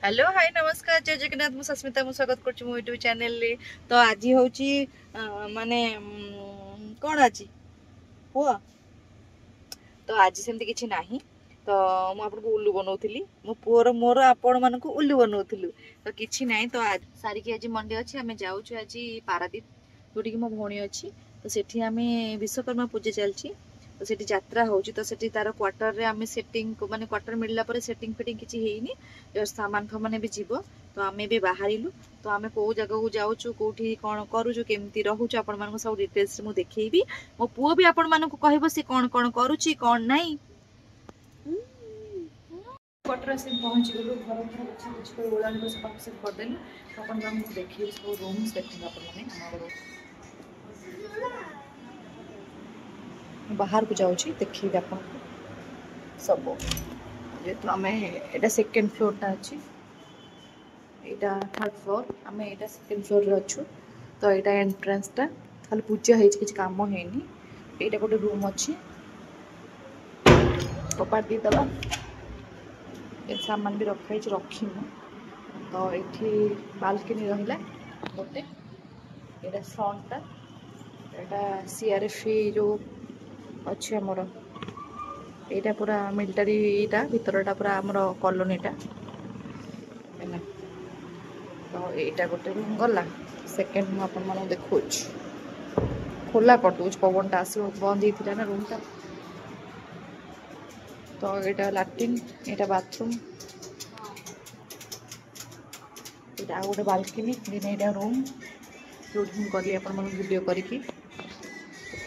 Hello hi नमस्कार जय जगन्नाथ मु सस्मिता मु स्वागत करछु मो यूट्यूब चैनल रे। तो आज होची माने कौन आज हुआ तो आज सेमती किछि नाही। तो मु आपन को उल्लू बनौथिली मो पुअर मोर आपण मान को उल्लू बनौथिलु। तो किछि नाही तो आज सारी की आज मंडे अछि हमें जाउछु आज पारादीप जोटी की मो भौणी अछि। तो सेठी हमें विश्वकर्मा पूजा चलछि। तो सेठी यात्रा होची तो सेठी तार क्वार्टर रे हमें सेटिंग को माने क्वार्टर मिलला परे सेटिंग फिटिंग किछि हेइनी जो सामान फामान भी जीवो। तो आमे भी बाहरिलु तो आमे को जगह को जाउछु कोठी कोन करूछु केमती रहूछु आपण मान को सब डिटेल्स मु देखैबी। मो पुओ भी आपण मान को कहबो से कोन कोन करूची कोन नाही। क्वार्टर से पहुंच गलु घर घर अच्छा कुछ कोई ओळानी को सब से कर देलु। अपन मान को देखि सब रूम्स देखि आपण माने हमरो बाहर को जाउची देखि आपण सब जे तो हमें एटा सेकंड फ्लोर ता अछि एटा थर्ड फ्लोर हमें एटा सेकंड फ्लोर रे अछु। तो एटा एंट्रेंस ता खाली पूजा हेछि किछ काम हेनी एटा गोटे रूम अछि कपाट दी दला ए सामान भी रखा है रखीमु। तो ये बालकनी रहा गोटे एटा फ्रंट एटा सीआरएफ जो अच्छे आमर यहाँ पूरा मिलिटारी टा भीतरटा पूरा आमर कॉलोनीटा तो यहाँ गोटे रूम गला सेकेंड मुझे आपण मन देखो खोला कर दूँ पवनटा आस बंद होता ना रूमटा। तो यहाँ लैट्रिन यहाँ बाथरूम यहाँ गोटे बालकनी दिन यहाँ रूम जो गली आप वीडियो करके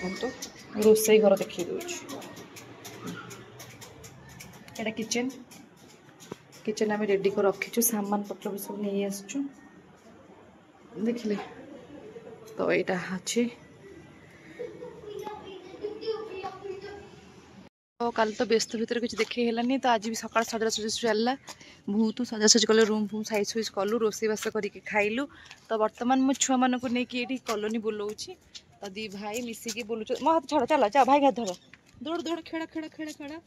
देखो रोसई घर देखी दूँ। यहाँ किचन किचन आम रेडी कर रखीचु सामान पत्र भी सब नहीं आसचु देखिले। तो यहाँ अच्छे तो कल तो व्यस्त भितर कुछ देखे हेलानी तो आज भी सकाल सजासजी चलला बहुत सजासजी कले रूम फूम साइज सुइज कलु रोसईबास करके खाइलु। तो बर्तमान मो छुआ मान को लेकिन ये कॉलोनी बुलाऊँगी तो दी भाई मिसिकी बुलूच मो हाथ छाड़ चल जा भाई हाथ धर दौड़ दौड़ खेड़ा खेड़ा खेड़ा खेड़ा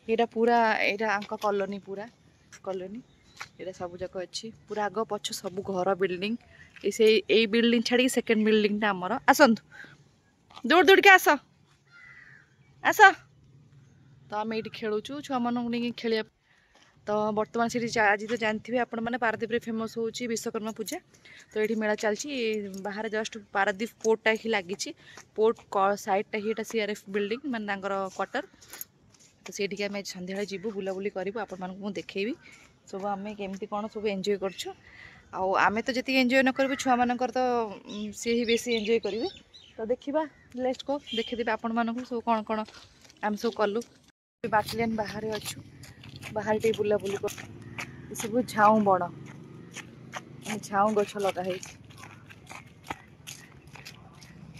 यहाँ पूरा यहाँ कॉलोनी पूरा कॉलोनी यहाँ सब जाक अच्छी पूरा आग पछ सब घर बिल्डिंग ये बिल्डिंग छाड़ी सेकेंड बिल्डिंग टा आमर आसतु दौड़ दौड़ के आस आस। तो आम ये खेलुचु छुआ मान खेल। तो बर्तमान से आज तो जानते आपण मैंने पारादीप रे फेमस होची विश्वकर्मा पूजा। तो ये मेला चलती बाहर जस्ट पारादीप पोर्टा ही लगी पोर्ट साइडटा ही सीआरएफ बिल्डिंग माने क्वार्टर। तो सीठी आम सन्ध्या जीवु बुलाबुली करूँ आपण मानक देखी सब आम केमती कौन सब एंजॉय करछु आमे तो जी एंजॉय न करूँ छुआ मानकर तो सी ही बेसी एंजॉय करेंगे। तो देखा लेट्स गो देखीदेवे आपण मानक सब कौन कौन आम सब कलु बाटलियन बाहर अच्छु बाहर टे बुलाबुली कर सब झाऊ बण झाऊ गछ लगाई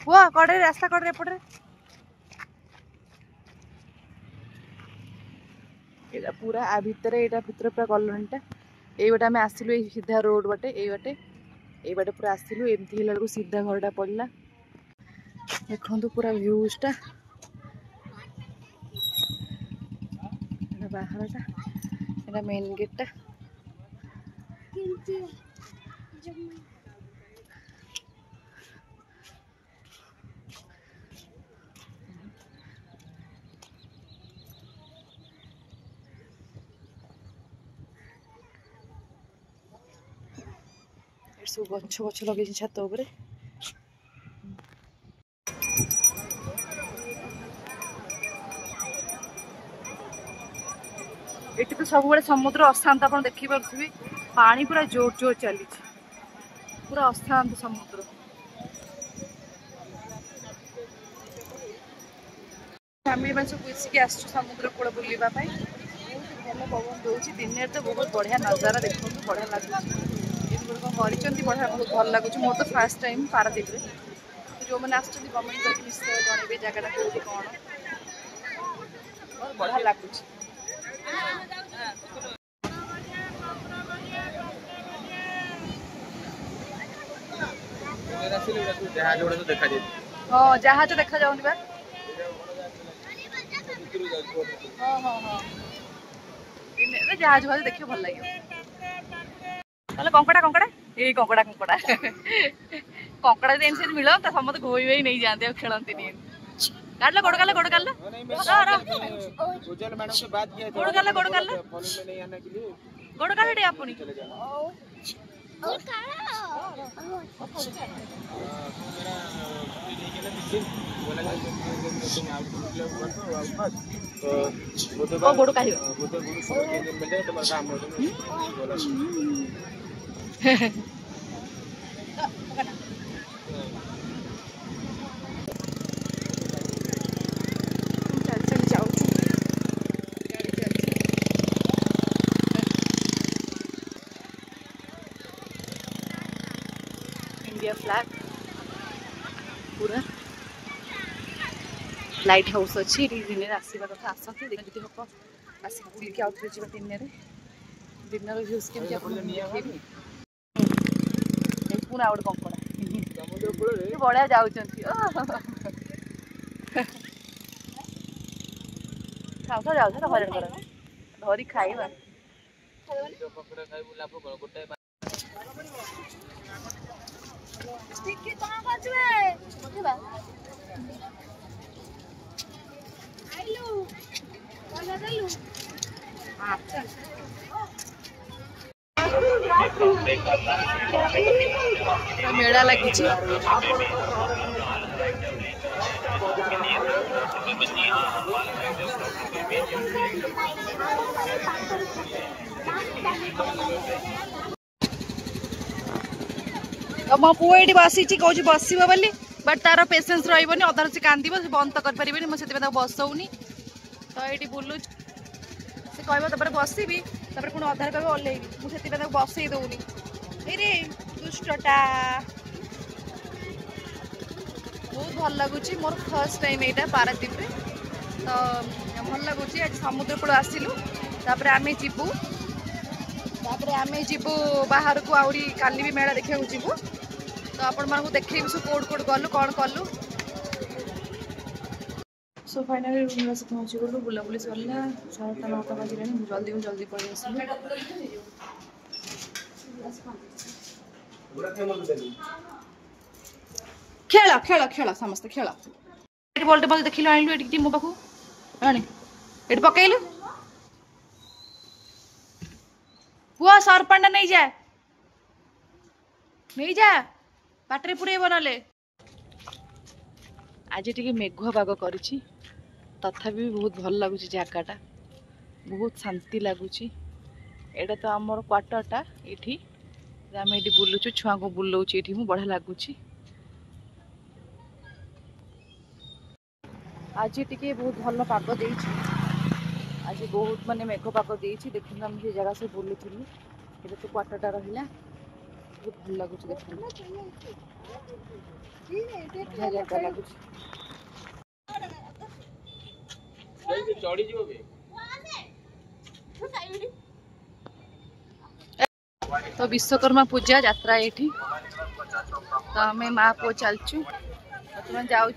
हुआ कड़े रास्ता कड़े एपटे यहाँ पूरा आ भितर पूरा कॉलोनीटा ये बाटे आम आसिलु सीधा रोड बाटे ये बाटे पूरा आसिलु एमती है सीधा घरटा पड़ला देखु पूरा व्यूजटा बाहरटा यहाँ मेन गेटटा सब गछ गछ लगे छात उपरे ये तो सब समुद्र अशांत आप देखी पारे पानी पूरा जोर जोर चली पूरा अशांत समुद्र। फैमिली मैं सब मिसिक आस समुद्र कूल बुलवाई भल पवन दूसरी दिन तो बहुत बढ़िया नजारा देखो बढ़िया लगुच बढ़िया बहुत भल लगुच मोर तो फास्ट टाइम पारादीप रे जो मैंने आसमेंट करके निश्चय जनइबे जगटा कौटी कौन बहुत बढ़िया लगुच। हाँ जहाज देखा जाऊनी बा हाँ हाँ हाँ जहाज भाज देखिए भल लगे कंकड़ा कंकड़ा ये कंकड़ा कंकड़ा कंकड़ा दिन से मिल तो समस्त घोई वही नहीं जाते खेलती नहीं काटला गोड़ काटला गोड़ काटला उज्जवल मैडम से बात किया गोड़ काटला गोड़ काटला फॉलो में नहीं आने के लिए गोड़ काटे आपनी और काला ओ गोड़ काहे वो तो मिल जाए तुम्हारा काम हो बोला इंडिया फ्लैग पूरा लाइट हाउस अच्छी दिन में आसवा कथा आसते दिन जी हम आस बुलिक आउे जा दिन में दिन भ्यूज के पुनः गोटे कंकड़ा बढ़िया जाऊँ खाऊ जाऊ हरण कर धरी खाଇବା मेला लगी मो पु ये बसी कौच बस बोली बट तार पेसेंस रही अधार से कांद बंद तो करें मुझे बसौनी तो ये बुलू से कह बसबी पुणी अधार कह ओल्लैबी मुझे बसई दौनी ये दुष्टा बहुत भल लगुच मोर फर्स्ट टाइम यहाँ पारादीप तो भल लगुच आज समुद्र कूल आसलु आम जीवु आम जीवु बाहर को आउरी काली भी मेला देखा जीवु तो आपण मानू देखी सब कोड कोड गलु कौन कलु सो फाइनाली रूम से पहुँची गलु बुलाबुली सरला 9:30 बजे जल्दी जल्दी पड़े खेल खेल खेल समस्त खेल बल्टे बल्टे देख आनु ये मो पाख आने ये पकईलु पुआ सरपंड नहीं जा नहीं जा पाटे पुरेब ना आज टी मेघुआ पाग कर तथापि बहुत भल लगुच जगटा बहुत शांति लगुच एटा तो आमर क्वार्टरटा ये आम ये बुलुचु छुआ को बुलाऊँ ये बढ़िया लगुच आज टी बहुत भल पाग दे आज बहुत माने मेघ पाग दे देखते आम से जगह से बुलूलु ये तो क्वार्टरटा रहा बहुत भल लगुच जगह लगुच तो विश्वकर्मा पूजा यात्रा ये तो आम माँ पु चलचु बर्तमान जाऊँ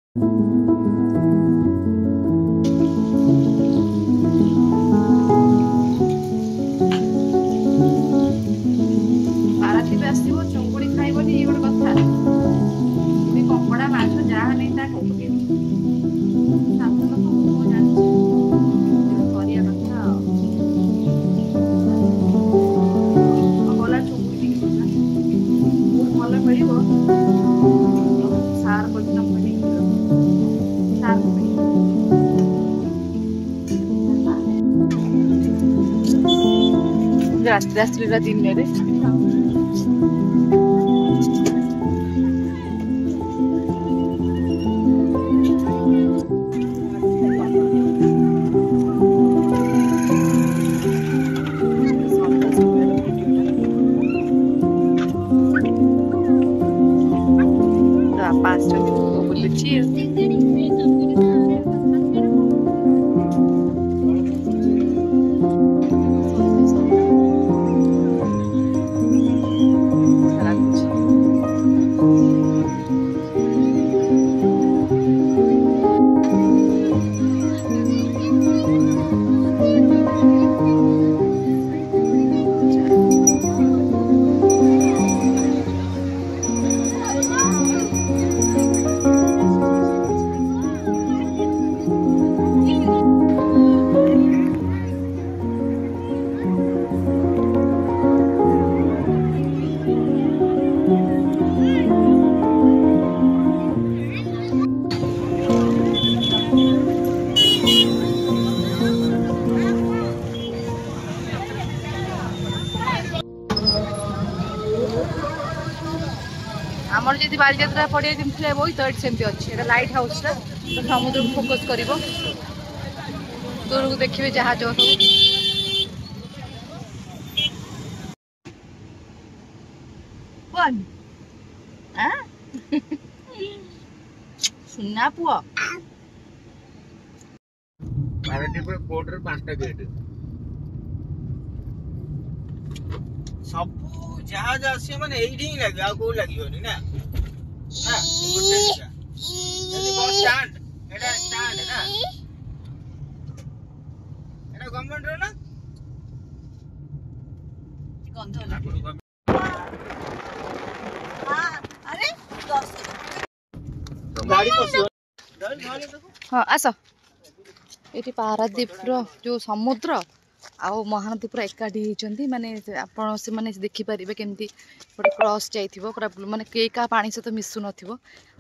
ପାରାଦୀପ ଆସିବ ଚୁଙ୍ଗୁଡ଼ି ଖାଇବନି ଇଏ ଗୋଟେ କଥା। ପୁଣି କଙ୍କଡ଼ା ମାଛ ଯାହା ନେଇ ତା ଖାଇବି। ସାତ ଲୋକ ମୁଁ ଜାଣିଛି କରିବା କଥା ଆଉ। ଗଲା ଚୁଙ୍ଗୁଡ଼ି ଟିକେ ବହୁତ ଭଲ ମିଳିବ। ସାର୍ କହିଥିଲା ମୁଁ ନେଇକି ସାର୍ ରାତିରେ ଆସିଥିଲା ଦିନରେ ବାପା ଆସିଛନ୍ତି ବୁଲୁଛି। आमर जदि बालीजात्रा पड़िया जमी बही तो ये सेमती अच्छी एटा लाइट हाउस टा तो समुद्र को फोकस कर दूर को देखिए जहाज सुना पुआ ପାରାଦୀପ କୋର୍ଟରେ 5ଟା ଗେଟ୍। ସବୁ ଜାହାଜ ଆସିବ ମାନେ ଏଇଠି ହିଁ ଲାଗିବ, ଆଉ କୋଉ ଲାଗିବନି ନା। ନା ଗୋଟେ ଜାଗା ଯଦି ବସ୍ ଷ୍ଟାଣ୍ଡ, ଏଟା ଷ୍ଟାଣ୍ଡ ନା, ଏଟା ଗଭର୍ଣ୍ଣମେଣ୍ଟର ନା गंध ଗାଡି ପଶିବ। हाँ आस ये पारादीप जो समुद्र आउ महानदी पूरा एकाठी होती माने आपण से माने देखिपारे केमती गोटे क्रॉस जाइए पूरा माने के क्या पानी सहित मिसु न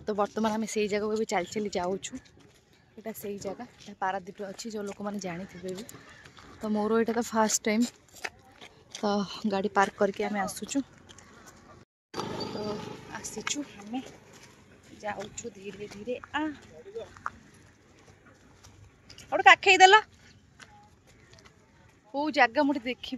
तो बर्तमान आम से जगह भी चली चली जाऊँ यहाँ से जगह पारादीप अच्छी जो लोक मैंने जानी थे भी तो मोर यहाँ तो फास्ट टाइम तो गाड़ी पार्क करके आम आसुचु तो आसीचु आम जाऊँ धीरे धीरे और काखई देल को जगह मुझे देखी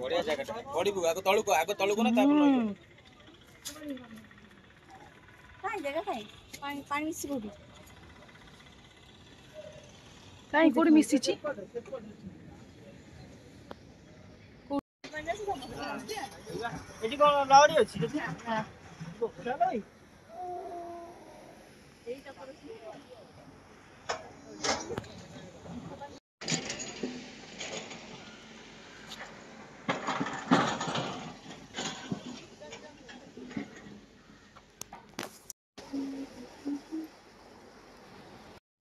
बढ़िया जगह पड़िबु आगो तळुको ना तापर लइबो काई जगह काई पानी पानी मिसी कोडी कहीं कोडी मिसी छी एठी कोन लावड़ी अछि हां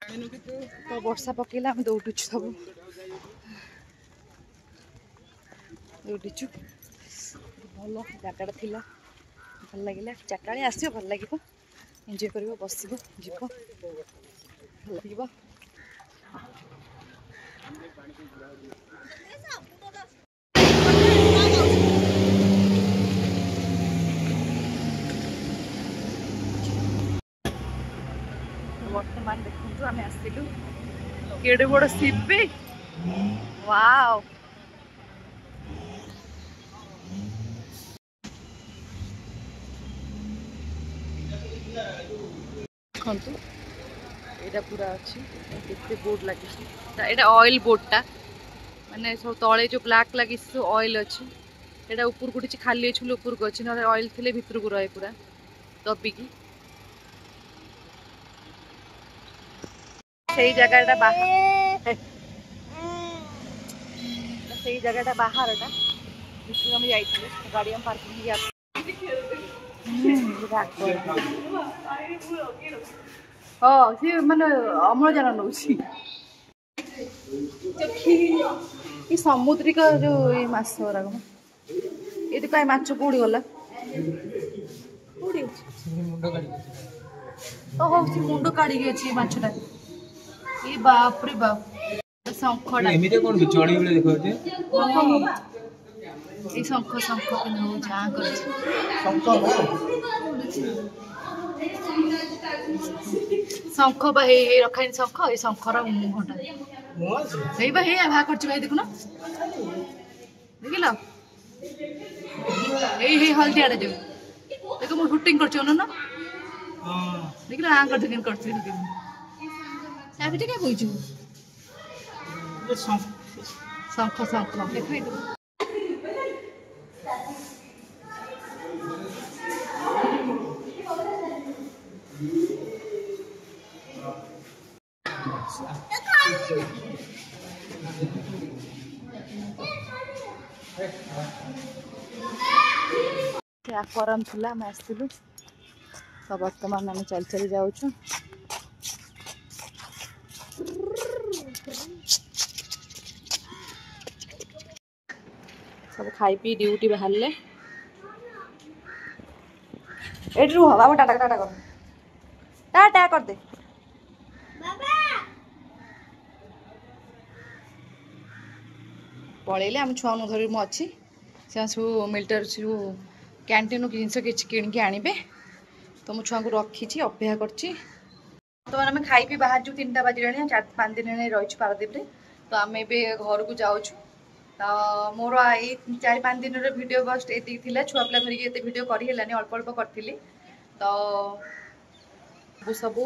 चलो तो वर्षा पकेला आम दौड़ुचु सब दौड़ीचु भल जगटा थिला भल लगिला चारटा बेले आसियो भल लगिबो एंजॉय करिवो बसिबो जिवो भल लगिबो वर्तमान देखु आम आसलु केड़े बड़ शिप वाओ देखु यहाँ पूरा अच्छी केते बोर्ड लगी ऑयल बोर्डटा माने सब तले जो ब्लैक लगी ऑयल अच्छी एटा ऊपर को खाली अच्छे ऊपर को अच्छी ना ऑयल थे भितर को रहे पूरा दबिकी से जगह बाहर से जगह बाहर हम जाइए गाड़ी हम पार्किंग हाँ सी माने अम्लजान नौ समुद्रिक जो ये माछ ये तो कहीं माछ कौड़ी गला मुंड काढ़ी अच्छी माछटा ये बाप रे बाप शंखटा एमिते कोन बिचड़ी बोले देखो जे ये शंख शंख पिन्हू झाँ कर शंख बा हे रखाइन शंख ये शंखर मुहटा हे बा हे भा करछि भाई देखुन देखिल हे हल्दिया जो देखो मु शूटिंग करछि न देखिल आ कर देखिन करछि ता बिटे के कहिछु शंख शंख देखो एक्वारियम थी आम आसलु तो बर्तमान आम चल चल जाऊँ सब खाई पी ड्यूटी बाहर ले रुह बाबा टाटा टाटा कर टाटा कर दे पलैले आम छुआ धरी मु अच्छी से सब मिल्टर सब कैंटीन जिनस किसी किणिकी आनबे तो मु छुआ को रखी अपेक्षा कर तो आम खाई पी बाहर जो 3टा बाजिला 4-5 दिन रही पारादीप तो आम ए घर को जाऊँ तो मोर ये 4-5 दिन वीडियो बस्ट ये छुआ पिला धरिकी ये वीडियो करलानी अल्प अल्प करी तो सबू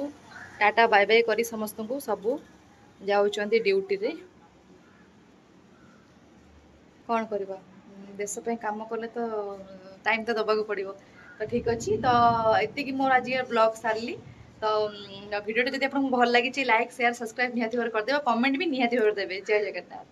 टाटा बाय बाय करी समस्त को सबू जाऊँच ड्यूटी रे कौन करवा देश पे काम कले तो टाइम तो दबा पड़ो तो ठीक अच्छे तो ये मोर आज ब्लॉग सारली तो वीडियो जब आपको भल लगी लाइक शेयर सब्सक्राइब निहाती भाव करदे कमेंट भी निहाती भाव देवे जय जगन्नाथ।